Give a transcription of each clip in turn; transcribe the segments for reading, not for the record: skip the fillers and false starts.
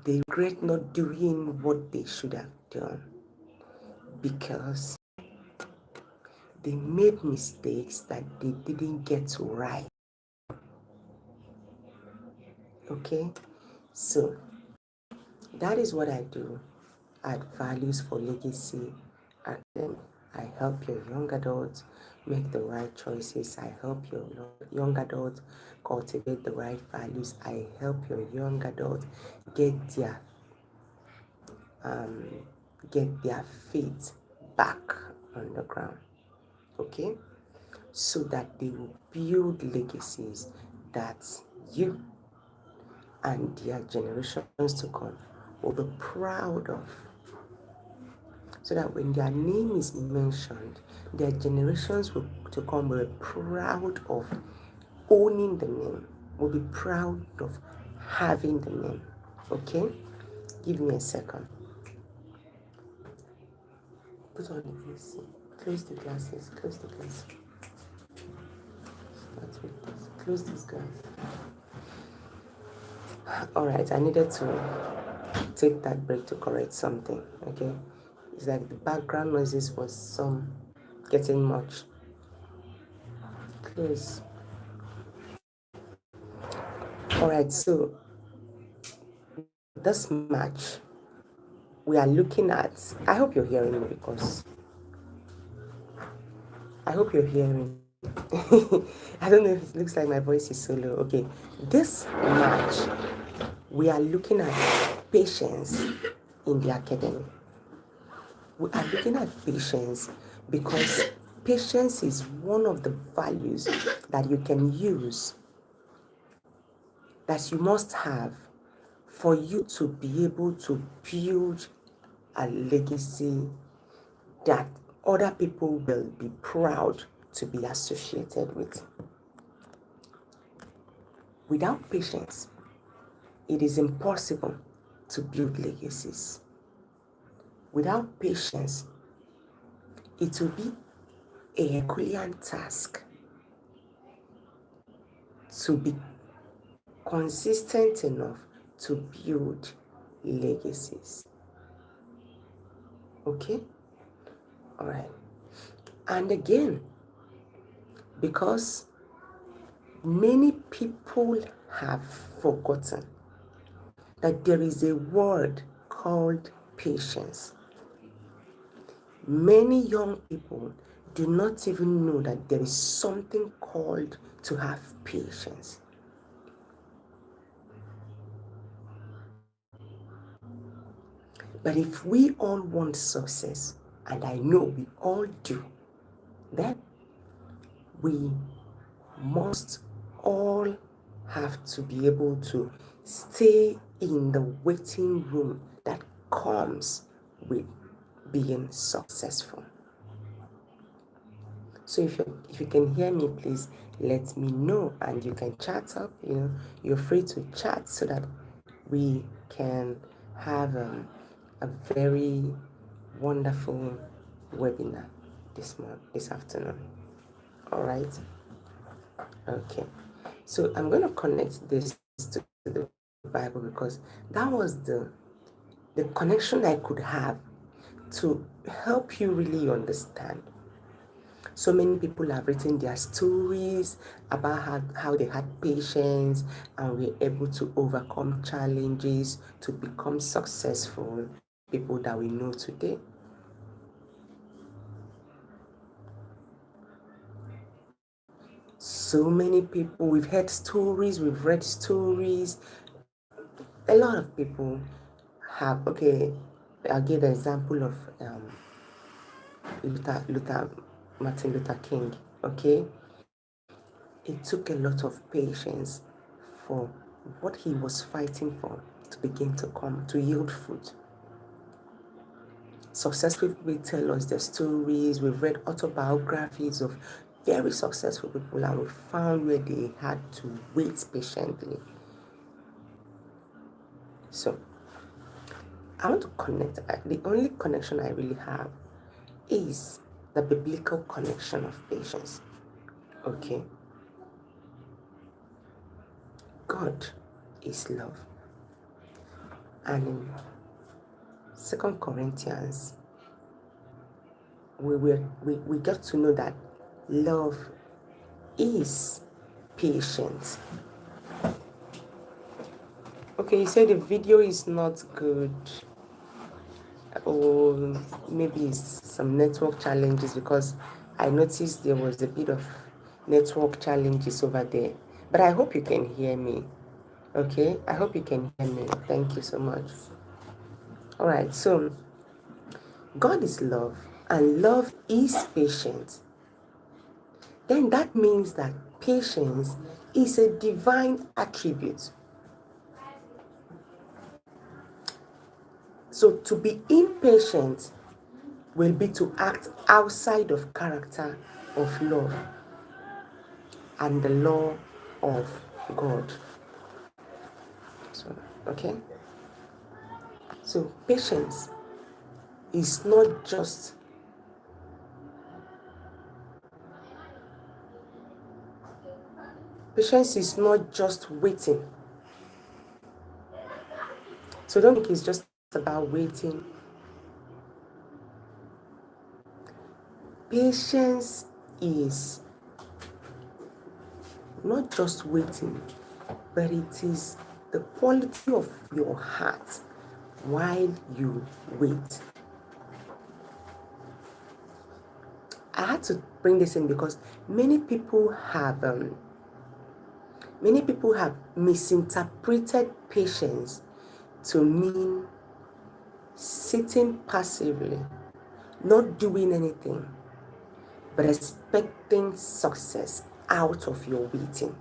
they regret not doing what they should have done because they made mistakes that they didn't get right. Okay, so that is what I do at Values for Legacy Academy. I help your young adults make the right choices. I help your young adults cultivate the right values. I help your young adults get their um, get their feet back on the ground. Okay, so that they will build legacies that you and their generations to come will be proud of, so that when their name is mentioned, their generations to come will be proud of owning the name, will be proud of having the name. Okay? Give me a second. Put on the AC. Close the glasses. Close the glasses. Start with this. Close these glasses. Alright, I needed to take that break to correct something. Okay? It's like the background noises was getting much. Close. Alright, so this match we are looking at, I hope you're hearing me because I hope you're hearing. I don't know if it looks like my voice is so low. Okay, this match we are looking at patience in the academy. We are looking at patience because patience is one of the values that you can use, that you must have for you to be able to build a legacy that other people will be proud to be associated with. Without patience, it is impossible to build legacies. Without patience, it will be a Herculean task to be consistent enough to build legacies. Okay? All right. And again, because many people have forgotten that there is a word called patience. Many young people do not even know that there is something called to have patience. But if we all want success, and I know we all do, then we must all have to be able to stay in the waiting room that comes with being successful. So if you can hear me, please let me know, and you can chat up. You're free to chat so that we can have a very wonderful webinar this afternoon. All right. Okay. So I'm going to connect this to the Bible because that was the connection I could have to help you really understand. So many people have written their stories about how they had patience and were able to overcome challenges to become successful people that we know today. So many people, we've heard stories, we've read stories. A lot of people have, okay, I'll give the example of Martin Luther King, okay? It took a lot of patience for what he was fighting for to begin to come, to yield fruit. Successful people tell us their stories. We've read autobiographies of very successful people and we found where they had to wait patiently. So, I want to connect. The only connection I really have is the biblical connection of patience. Okay? God is love. And in 2 Corinthians, we get to know that love is patient. Okay, you say the video is not good, or maybe it's some network challenges, because I noticed there was a bit of network challenges over there. But I hope you can hear me. Okay, I hope you can hear me. Thank you so much. All right, so God is love, and love is patient. Then that means that patience is a divine attribute. So to be impatient will be to act outside of character of love and the law of God. So, okay? So patience is not just waiting. So don't think it's just about waiting. Patience is not just waiting, but it is the quality of your heart while you wait. I had to bring this in because many people have misinterpreted patience to mean sitting passively, not doing anything, but expecting success out of your waiting.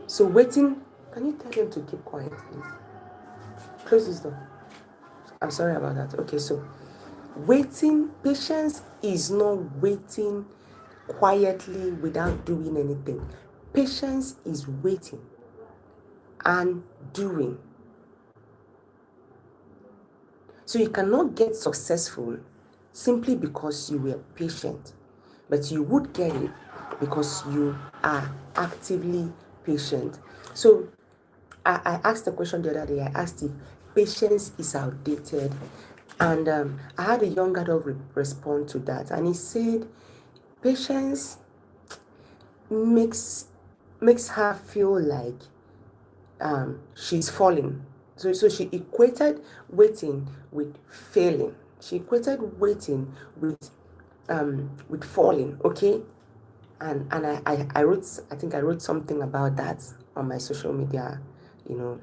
So waiting, can you tell them to keep quiet, please? Close this door. I'm sorry about that. Okay, so waiting, patience is not waiting quietly without doing anything. Patience is waiting and doing. So you cannot get successful simply because you were patient, but you would get it because you are actively patient. So I asked a question the other day. I asked if patience is outdated, and I had a young adult respond to that, and he said patience makes her feel like she's falling. So she equated waiting with failing. She equated waiting with falling. Okay, and I wrote, I think I wrote something about that on my social media, you know,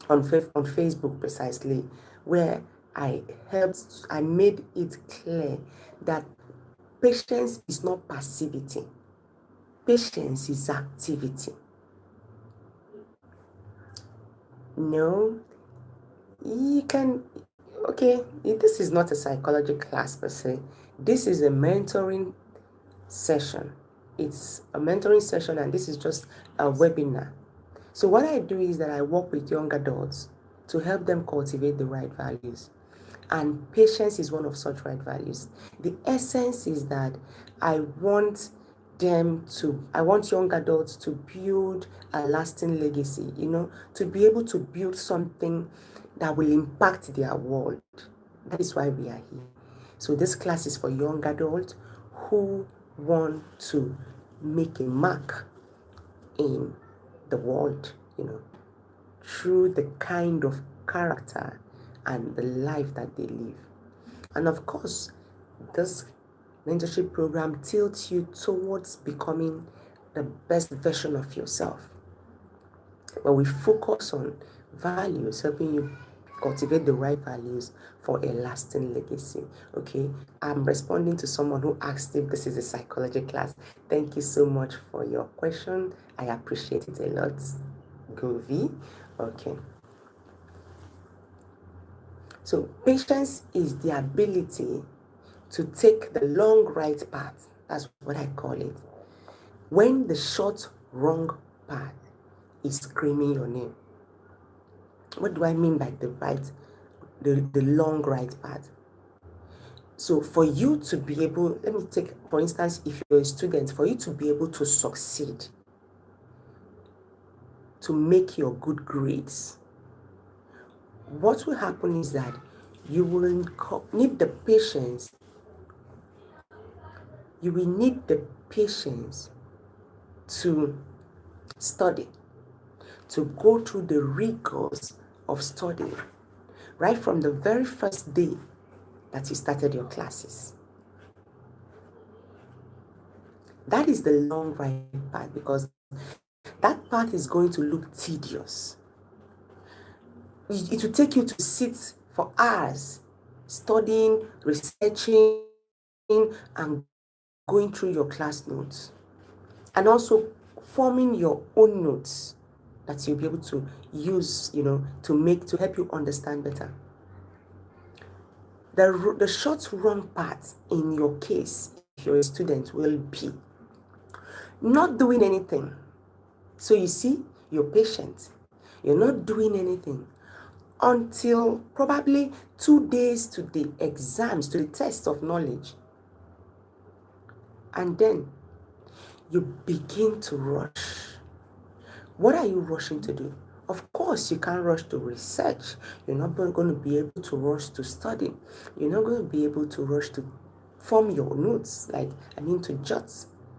on Facebook precisely, where I made it clear that patience is not passivity. Patience is activity. No, you can, okay, this is not a psychology class per se. This is a mentoring session. It's a mentoring session, and this is just a webinar. So what I do is that I work with young adults to help them cultivate the right values. And patience is one of such right values. The essence is that I want young adults to build a lasting legacy, to be able to build something that will impact their world. That is why we are here. So this class is for young adults who want to make a mark in the world, through the kind of character and the life that they live. And of course, this mentorship program tilts you towards becoming the best version of yourself. But we focus on values, helping you cultivate the right values for a lasting legacy. Okay, I'm responding to someone who asked if this is a psychology class. Thank you so much for your question. I appreciate it a lot. Govi. Okay. So patience is the ability to take the long right path. That's what I call it. When the short wrong path is screaming your name. What do I mean by the long right path? So for you to be able, let me take, for instance, if you're a student, for you to be able to succeed to make your good grades, what will happen is that you will need the patience. You will need the patience to study, to go through the rigors of studying, right from the very first day that you started your classes. That is the long right path, because that path is going to look tedious. It will take you to sit for hours studying, researching, and going through your class notes, and also forming your own notes that you'll be able to use, to help you understand better. The short run part in your case, if you're a student, will be not doing anything. So you see, you're patient. You're not doing anything until probably 2 days to the exams, to the test of knowledge. And then you begin to rush. What are you rushing to do? Of course, you can't rush to research. You're not going to be able to rush to study. You're not going to be able to rush to form your notes, to jot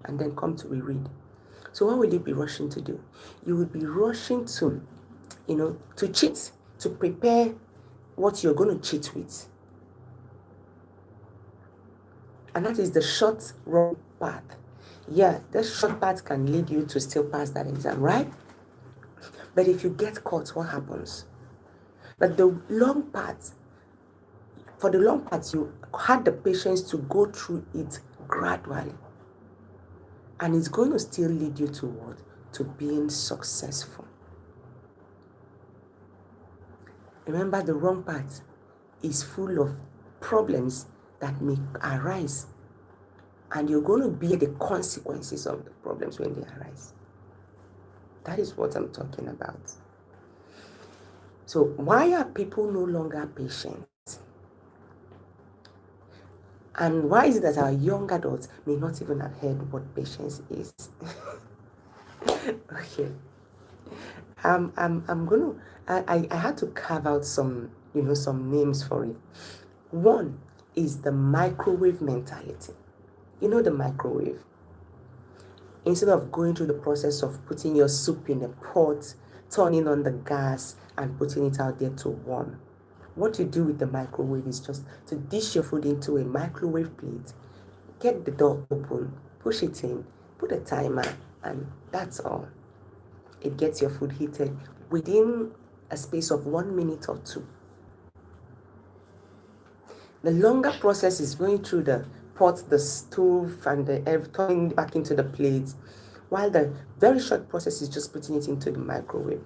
and then come to reread. So what will you be rushing to do? You will be rushing to, to cheat, to prepare what you're going to cheat with. And that is the short run path. Yeah, that short path can lead you to still pass that exam, right? But if you get caught, what happens? But the long path, for the long path, you had the patience to go through it gradually. And it's going to still lead you to what? To being successful. Remember, the wrong path is full of problems that may arise. And you're going to bear the consequences of the problems when they arise. That is what I'm talking about. So why are people no longer patient? And why is it that our young adults may not even have heard what patience is? Okay. I had to carve out some names for it. One is the microwave mentality. You know the microwave. Instead of going through the process of putting your soup in a pot, turning on the gas and putting it out there to warm, what you do with the microwave is just to dish your food into a microwave plate, get the door open, push it in, put a timer, and that's all. It gets your food heated within a space of 1 minute or 2. The longer process is going through the pot, the stove, and turning back into the plate, while the very short process is just putting it into the microwave.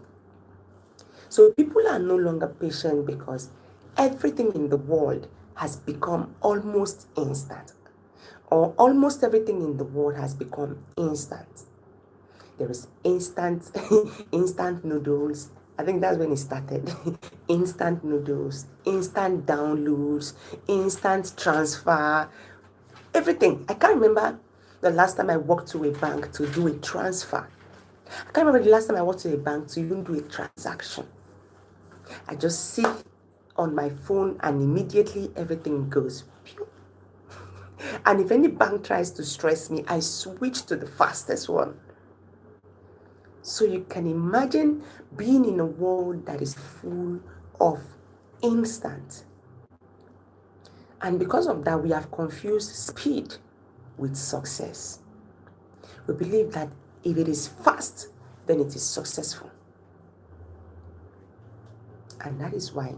So people are no longer patient because everything in the world has become almost instant, or almost everything in the world has become instant. There is instant noodles. I think that's when it started. Instant noodles, instant downloads, instant transfer, everything. I can't remember the last time I walked to a bank to do a transfer. I can't remember the last time I walked to a bank to even do a transaction. I just sit on my phone and immediately everything goes pew. And if any bank tries to stress me, I switch to the fastest one. So you can imagine being in a world that is full of instant. And because of that, we have confused speed with success. We believe that if it is fast, then it is successful. And that is why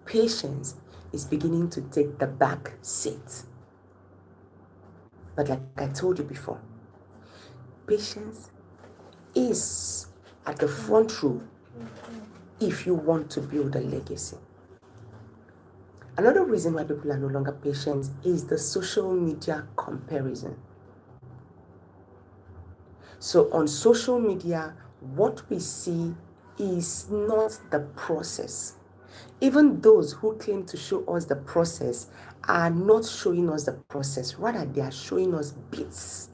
patience is beginning to take the back seat. But like I told you before, patience is at the front row if you want to build a legacy. Another reason why people are no longer patient is the social media comparison. So on social media, what we see is not the process. Even those who claim to show us the process are not showing us the process. Rather, they are showing us bits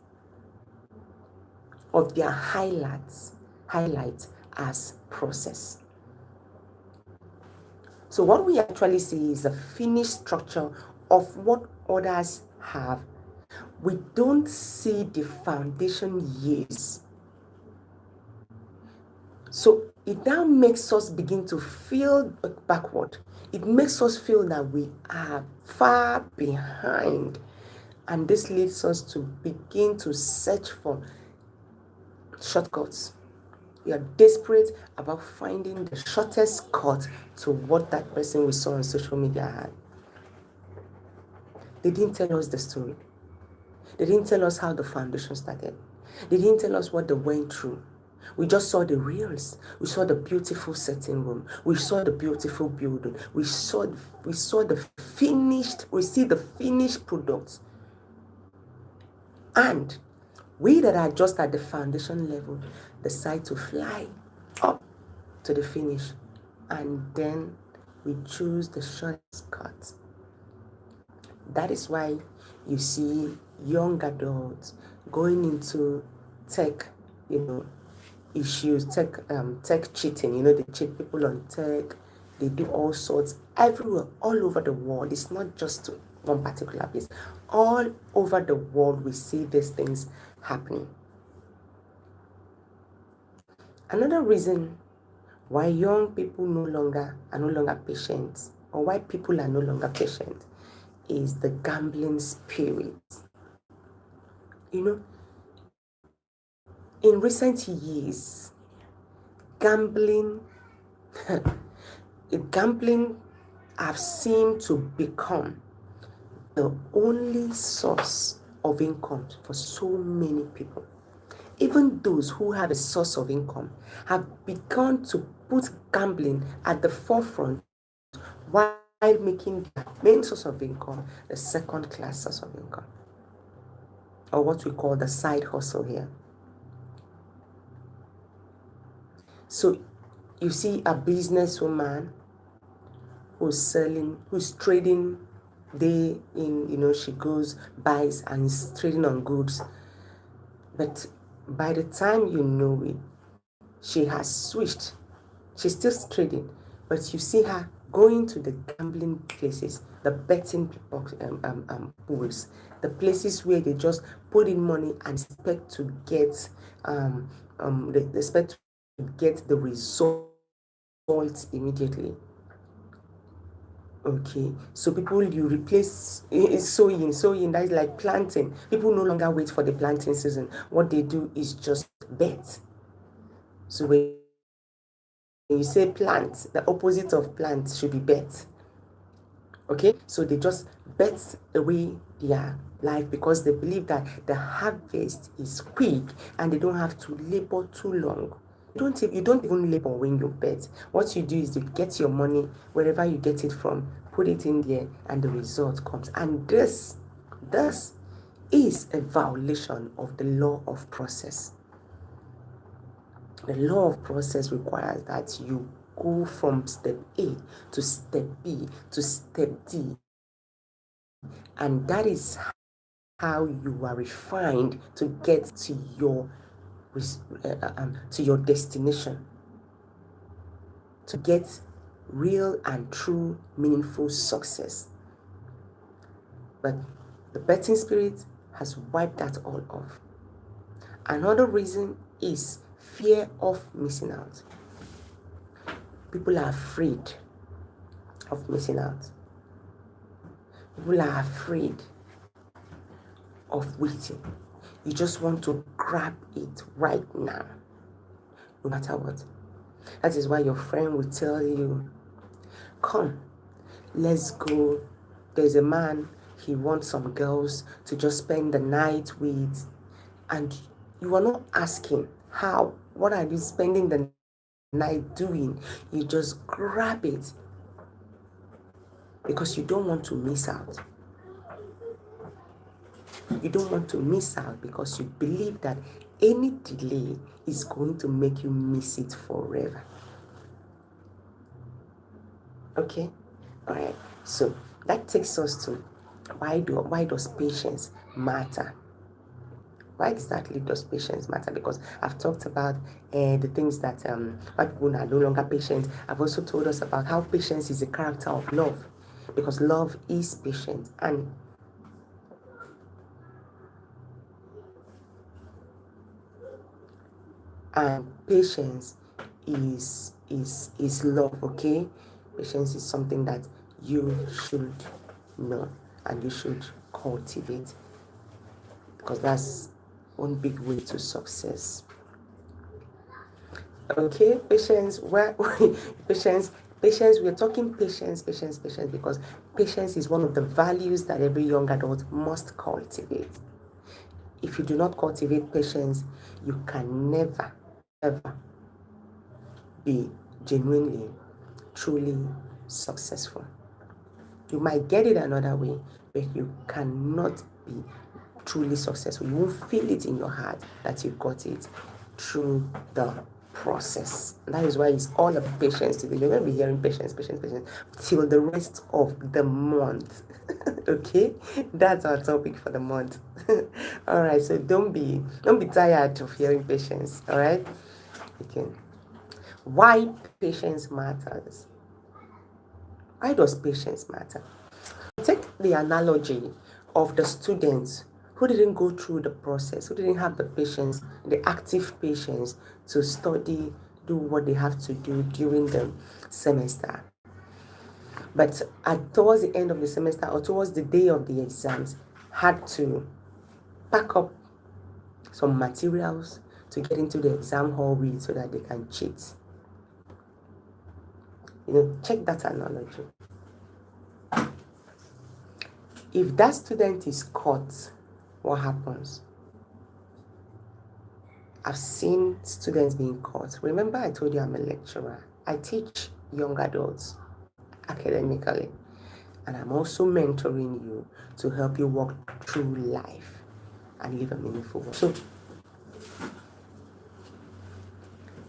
of their highlights as process. So what we actually see is a finished structure of what others have. We don't see the foundation years. So it now makes us begin to feel backward. It makes us feel that we are far behind. And this leads us to begin to search for shortcuts. We are desperate about finding the shortest cut to what that person we saw on social media had. They didn't tell us the story. They didn't tell us how the foundation started. They didn't tell us what they went through. We just saw the reels. We saw the beautiful setting room. We saw the beautiful building. We see the finished product. And we that are just at the foundation level decide to fly up to the finish. And then we choose the shortest cut. That is why you see young adults going into tech, issues, tech cheating. They cheat people on tech. They do all sorts everywhere, all over the world. It's not just one particular place. All over the world, we see these things happening. Another reason why young people are no longer patient, or why people are no longer patient, is the gambling spirit. In recent years, gambling have seemed to become the only source of income for so many people. Even those who have a source of income have begun to put gambling at the forefront, while making their main source of income the second class source of income, or what we call the side hustle here. So you see a businesswoman who's trading day in, she goes, buys, and is trading on goods. But by the time you know it, she has switched. She's still trading, but you see her going to the gambling places, the betting pools, the places where they just put in money and expect to get they expect to get the results immediately. Okay, so people, you replace sowing, that is like planting. People no longer wait for the planting season. What they do is just bet. So when you say plant, the opposite of plant should be bet. Okay, so they just bet away their life because they believe that the harvest is quick and they don't have to labor too long. You don't even labor when you bet. What you do is you get your money wherever you get it from, put it in there, and the result comes. And this is a violation of the law of process. The law of process requires that you go from step A to step B to step D. And that is how you are refined to get to your destination, to get real and true meaningful success. But the betting spirit has wiped that all off. Another reason is fear of missing out. People are afraid of missing out. People are afraid of waiting. You just want to grab it right now, no matter what. That is why your friend will tell you, come, let's go. There's a man, he wants some girls to just spend the night with. And you are not asking how, what are you spending the night doing? You just grab it because you don't want to miss out. You don't want to miss out because you believe that any delay is going to make you miss it forever. Okay? All right. So that takes us to why does patience matter? Why exactly does patience matter? Because I've talked about the things that why people are no longer patient. I've also told us about how patience is a character of love, because love is patient, and patience is love. Okay, patience is something that you should know and you should cultivate, because that's one big way to success. Okay, patience. Where patience, patience. We're talking patience, because patience is one of the values that every young adult must cultivate. If you do not cultivate patience, you can never, ever be genuinely, truly successful. You might get it another way, but you cannot be truly successful. You won't feel it in your heart that you got it through the process. That is why it's all about patience today. You're going to be hearing patience till the rest of the month. Okay, that's our topic for the month. All right, so don't be tired of hearing patience. All right, okay. Why patience matters? Why does patience matter? Take the analogy of the students who didn't go through the process, who didn't have the patience, the active patience to study, do what they have to do during the semester. But towards the end of the semester or towards the day of the exams, had to pack up some materials to get into the exam hall with so that they can cheat. Check that analogy. If that student is caught, what happens? I've seen students being caught. Remember, I told you I'm a lecturer. I teach young adults academically, and I'm also mentoring you to help you walk through life and live a meaningful life. So,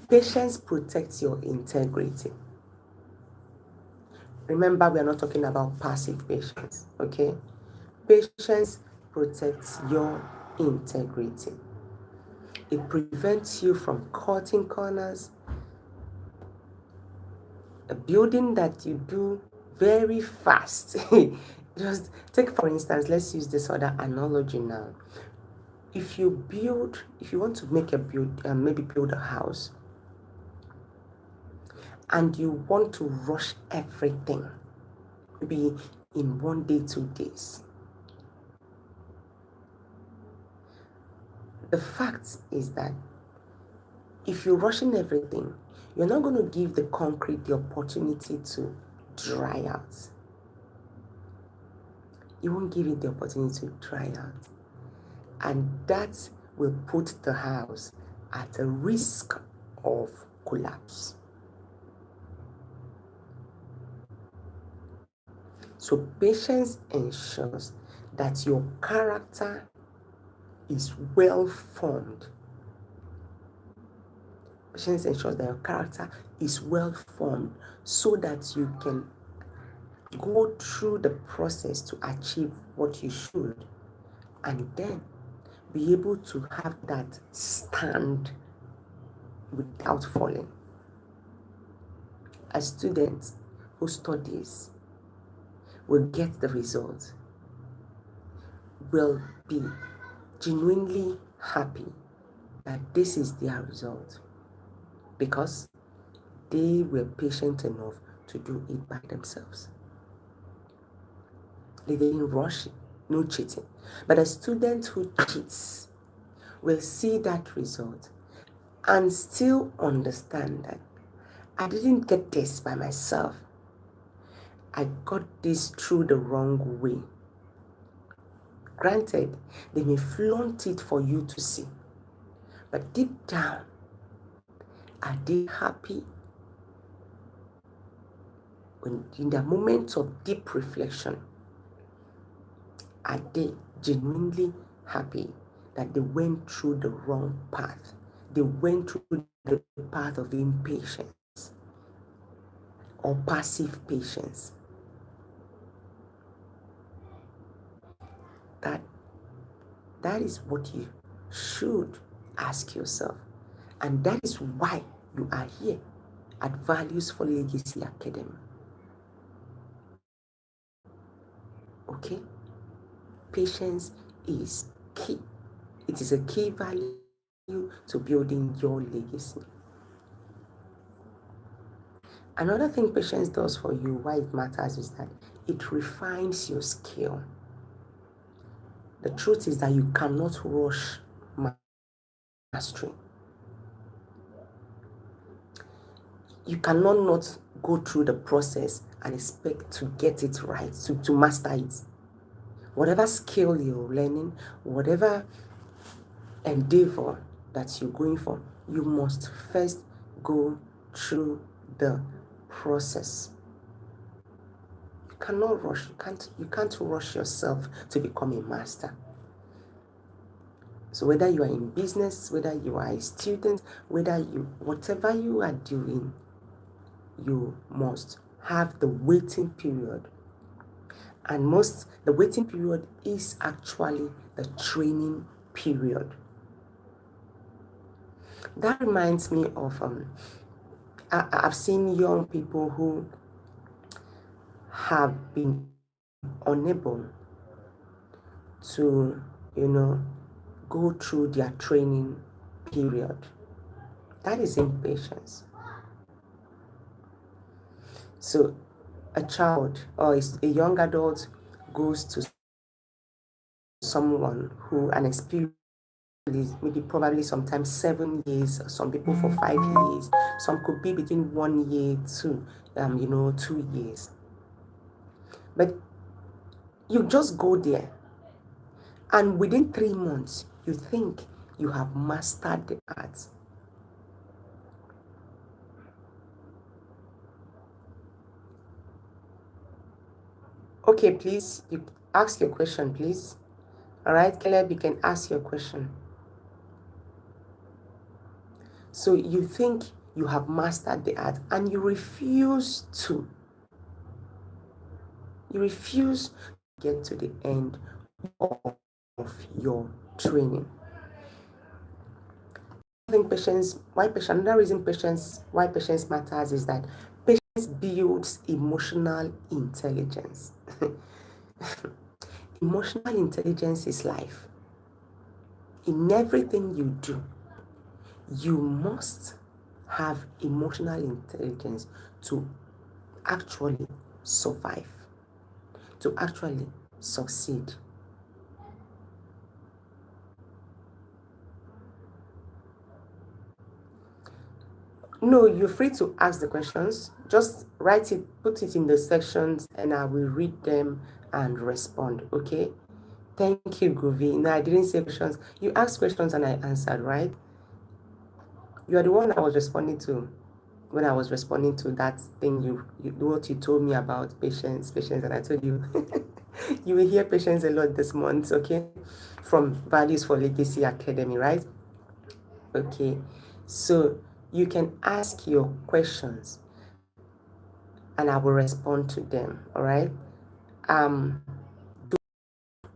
patience protects your integrity. Remember, we are not talking about passive patience, okay? Patience protects your integrity. It prevents you from cutting corners. A building that you do very fast. Just take, for instance, let's use this other analogy now. If you want to make maybe build a house, and you want to rush everything, maybe in 1 day, 2 days. The fact is that if you're rushing everything, you're not going to give the concrete the opportunity to dry out. You won't give it the opportunity to dry out. And that will put the house at a risk of collapse. So patience ensures that your character is well formed. Patience ensures that your character is well formed so that you can go through the process to achieve what you should, and then be able to have that stand without falling. A student who studies will get the result, will be genuinely happy that this is their result, because they were patient enough to do it by themselves. They didn't rush it, no cheating. But a student who cheats will see that result and still understand that I didn't get this by myself. I got this through the wrong way. Granted, they may flaunt it for you to see, but deep down, are they happy? When in their moments of deep reflection, are they genuinely happy that they went through the wrong path? They went through the path of impatience or passive patience. That is what you should ask yourself. And that is why you are here at Values for Legacy Academy. Okay? Patience is key. It is a key value to building your legacy. Another thing patience does for you, why it matters, is that it refines your skill. The truth is that you cannot rush mastery. You cannot not go through the process and expect to get it right, to master it. Whatever skill you're learning, whatever endeavor that you're going for, you must first go through the process. You cannot rush. You can't rush yourself to become a master. So whether you are in business, whether you are a student, whatever you are doing, you must have the waiting period. And the waiting period is actually the training period. That reminds me of I've seen young people who have been unable to, go through their training period. That is impatience. So a child or a young adult goes to someone who an experience maybe probably sometimes 7 years, some people for 5 years, some could be between 1 year to 2 years. But you just go there, and within 3 months, you think you have mastered the art. Okay, please, you ask your question, please. All right, Caleb, you can ask your question. So you think you have mastered the art and you refuse to. You refuse to get to the end of your training. I think why patience matters is that patience builds emotional intelligence. Emotional intelligence is life. In everything you do, you must have emotional intelligence to actually survive, to actually succeed. No, you're free to ask the questions. Just write it, put it in the sections, and I will read them and respond. Okay? Thank you, Guvi. No, I didn't say questions. You asked questions and I answered, right? You are the one I was responding to when I was responding to that thing what you told me about patience, and I told you you will hear patience a lot this month, okay? From Values for Legacy Academy, right? Okay, so you can ask your questions and I will respond to them, all right?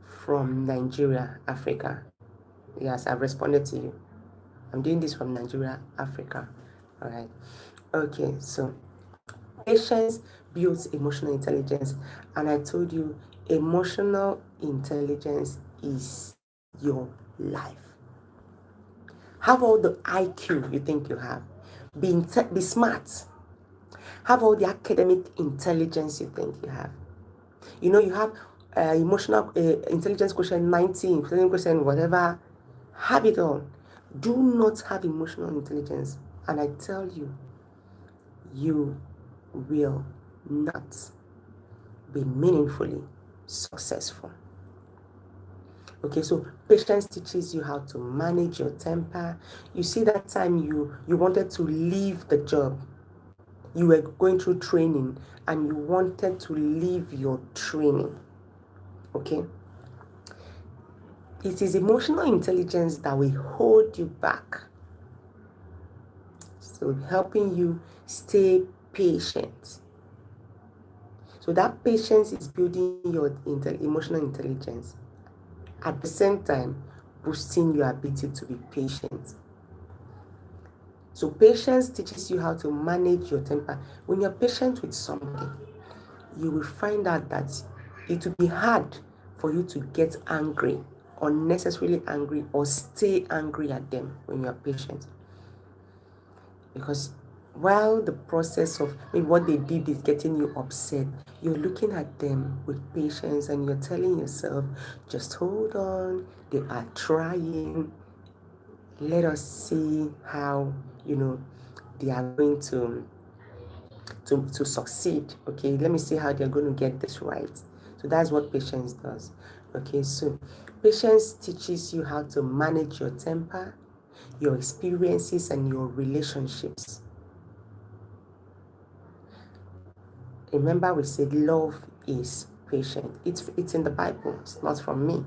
From Nigeria, Africa. Yes, I've responded to you. I'm doing this from Nigeria, Africa. All right. Okay, so patience builds emotional intelligence. And I told you, emotional intelligence is your life. Have all the IQ you think you have. Be smart. Have all the academic intelligence you think you have. You have emotional intelligence quotient 90, intelligence quotient whatever. Have it all. Do not have emotional intelligence. And I tell you, you will not be meaningfully successful. Okay, so patience teaches you how to manage your temper. You see that time you wanted to leave the job. You were going through training and you wanted to leave your training. Okay? It is emotional intelligence that will hold you back. So helping you stay patient. So that patience is building your emotional intelligence. At the same time, boosting your ability to be patient. So patience teaches you how to manage your temper. When you're patient with somebody, you will find out that it will be hard for you to get angry, unnecessarily angry, or stay angry at them when you're patient. Because while the process of maybe what they did is getting you upset, you're looking at them with patience and you're telling yourself, just hold on, they are trying. Let us see how, they are going to succeed. Okay, let me see how they're going to get this right. So that's what patience does. Okay, so patience teaches you how to manage your temper, your experiences, and your relationships. Remember, we said love is patient. It's in the Bible. It's not from me.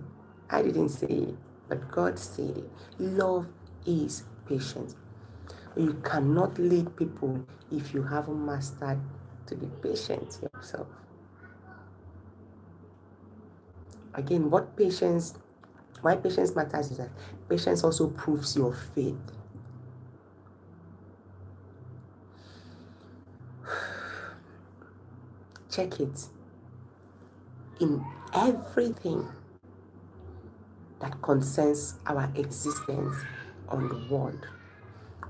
I didn't say it, but God said it. Love is patient. You cannot lead people if you haven't mastered to be patient yourself. Again, why patience matters is that patience also proves your faith. Check it. In everything that concerns our existence on the world,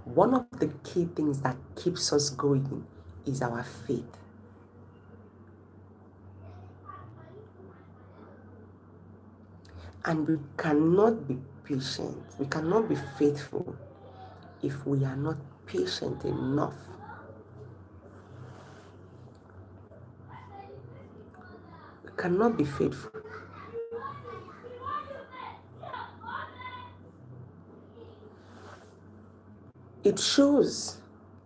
one of the key things that keeps us going is our faith. And we cannot be patient, we cannot be faithful if we are not patient enough. We cannot be faithful. It shows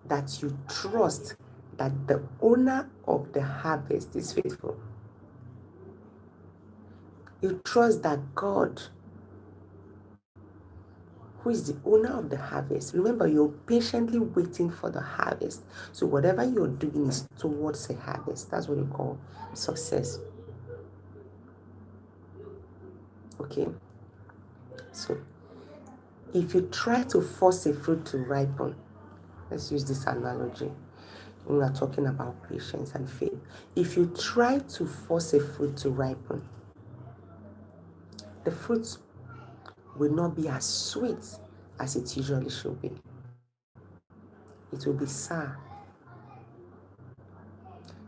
that you trust that the owner of the harvest is faithful. You trust that God, who is the owner of the harvest, remember, you're patiently waiting for the harvest. So whatever you're doing is towards a harvest. That's what you call success. Okay? So if you try to force a fruit to ripen, let's use this analogy. We are talking about patience and faith. If you try to force a fruit to ripen, the fruit will not be as sweet as it usually should be. It will be sour.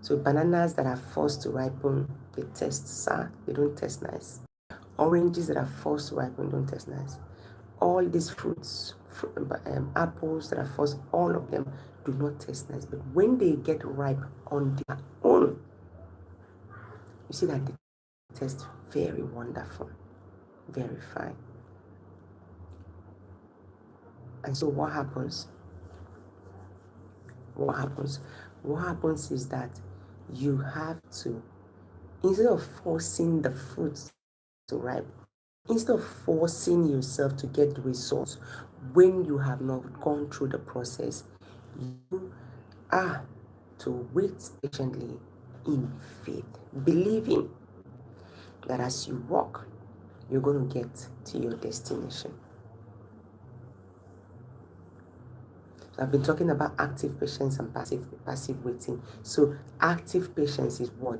So bananas that are forced to ripen, they taste sour, they don't taste nice. Oranges that are forced to ripen don't taste nice. All these fruits, apples that are forced, all of them do not taste nice. But when they get ripe on their own, you see that they taste very wonderful, very fine. And so what happens? What happens is that you have to, instead of forcing the fruits to ripen, instead of forcing yourself to get the results when you have not gone through the process, you are to wait patiently in faith, believing that as you walk, you're going to get to your destination. So I've been talking about active patience and passive waiting. So active patience is what?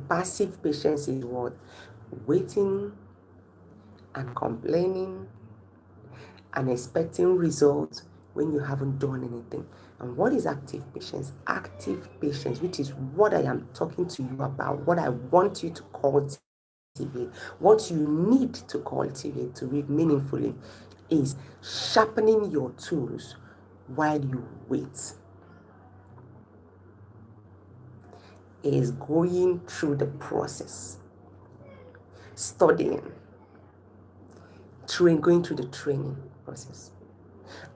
Passive patience is what? Waiting and complaining and expecting results when you haven't done anything. And what is active patience? Active patience, which is what I am talking to you about, what I want you to cultivate, what you need to cultivate to live meaningfully, is sharpening your tools while you wait. Is going through the process, studying, going through the training process,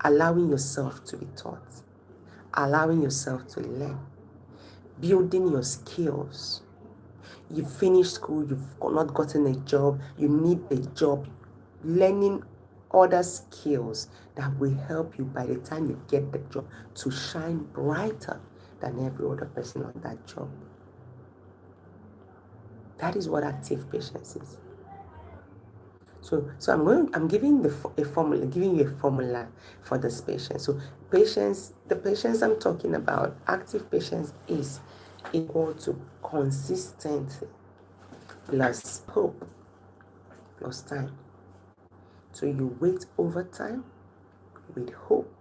allowing yourself to be taught, allowing yourself to learn, building your skills. You've finished school, you've not gotten a job, you need a job, learning other skills that will help you by the time you get the job to shine brighter than every other person on that job. That is what active patience is. So I'm giving a formula, giving you a formula for this patience. So the patience I'm talking about, active patience is equal to consistency plus hope plus time. So you wait over time with hope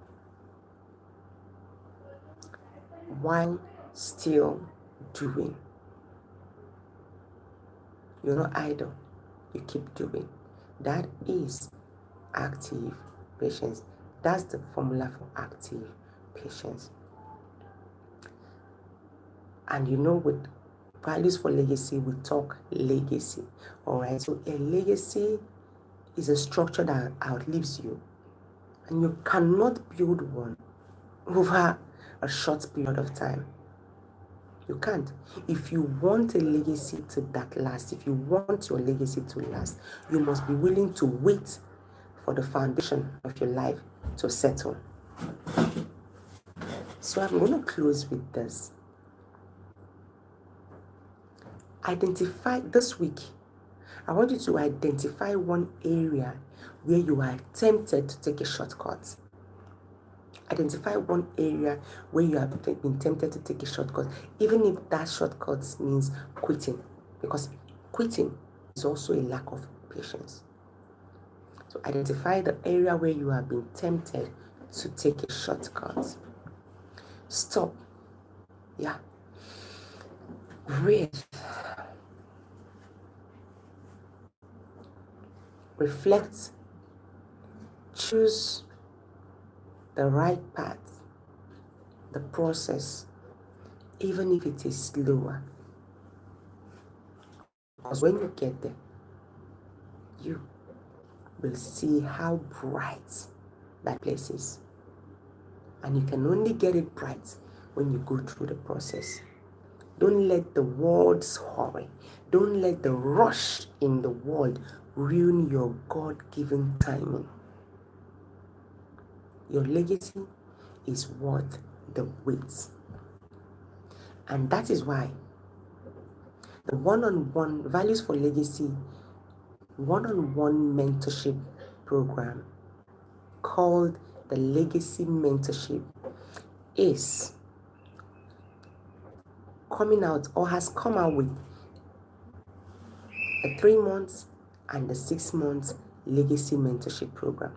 while still doing. You're not idle. You keep doing. That is active patience. That's the formula for active patience. And with values for legacy, we talk legacy. All right. So a legacy is a structure that outlives you, and you cannot build one over a short period of time. You can't. If you want a legacy that last, if you want your legacy to last, you must be willing to wait for the foundation of your life to settle. So I'm going to close with this. Identify this week. I want you to identify one area where you are tempted to take a shortcut. Identify one area where you have been tempted to take a shortcut, even if that shortcut means quitting, because quitting is also a lack of patience. So identify the area where you have been tempted to take a shortcut. Stop. Yeah. Breathe. Reflect. Choose the right path, the process, even if it is slower. Because when you get there, you will see how bright that place is. And you can only get it bright when you go through the process. Don't let the world's hurry, don't let the rush in the world ruin your God-given timing. Your legacy is worth the wait. And that is why the one-on-one Values for Legacy one-on-one mentorship program called the Legacy Mentorship is coming out, or has come out, with the 3 months and the 6 months Legacy Mentorship program.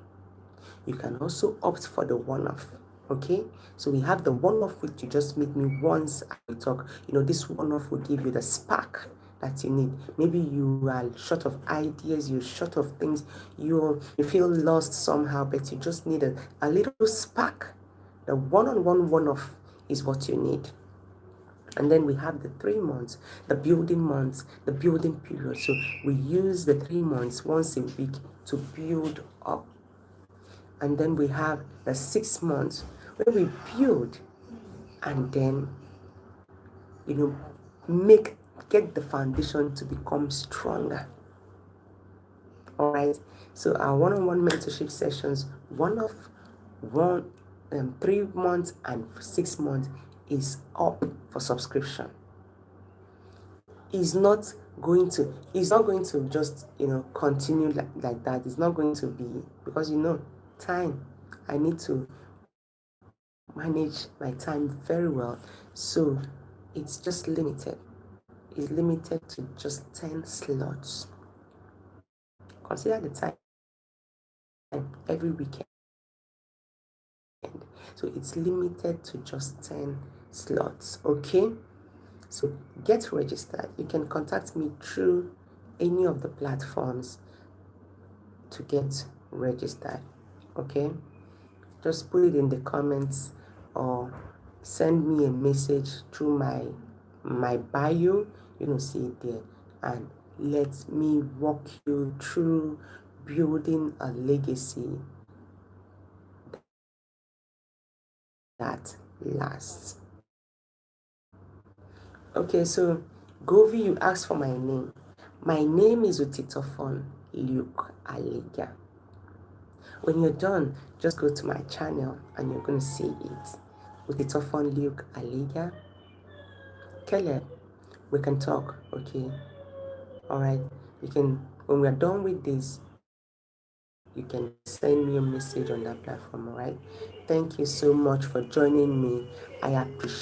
You can also opt for the one-off. Okay, so we have the one-off, which you just meet me once and we talk. This one-off will give you the spark that you need. Maybe you are short of ideas, you're short of things, you feel lost somehow, but you just need a little spark. The one-on-one one-off is what you need. And then we have the 3 months, the building period. So we use the 3 months once a week to build up. And then we have the 6 months where we build and then, get the foundation to become stronger. All right. So our one-on-one mentorship sessions, 3 months and 6 months, is up for subscription. It's not going to just continue like that. It's not going to be, because time. I need to manage my time very well. So it's just limited. It's limited to just 10 slots. Consider the time every weekend. So it's limited to just 10 slots. Okay? So get registered. You can contact me through any of the platforms to get registered. Okay? Just put it in the comments or send me a message through my bio, see it there, and let me walk you through building a legacy that lasts. Okay, so Govi, you asked for my name. My name is Utitofon Luke-Aliga. When you're done, just go to my channel and you're going to see it. Utitofon Luke-Aliga. Caleb, we can talk, okay? All right. When we're done with this, you can send me a message on that platform, all right? Thank you so much for joining me. I appreciate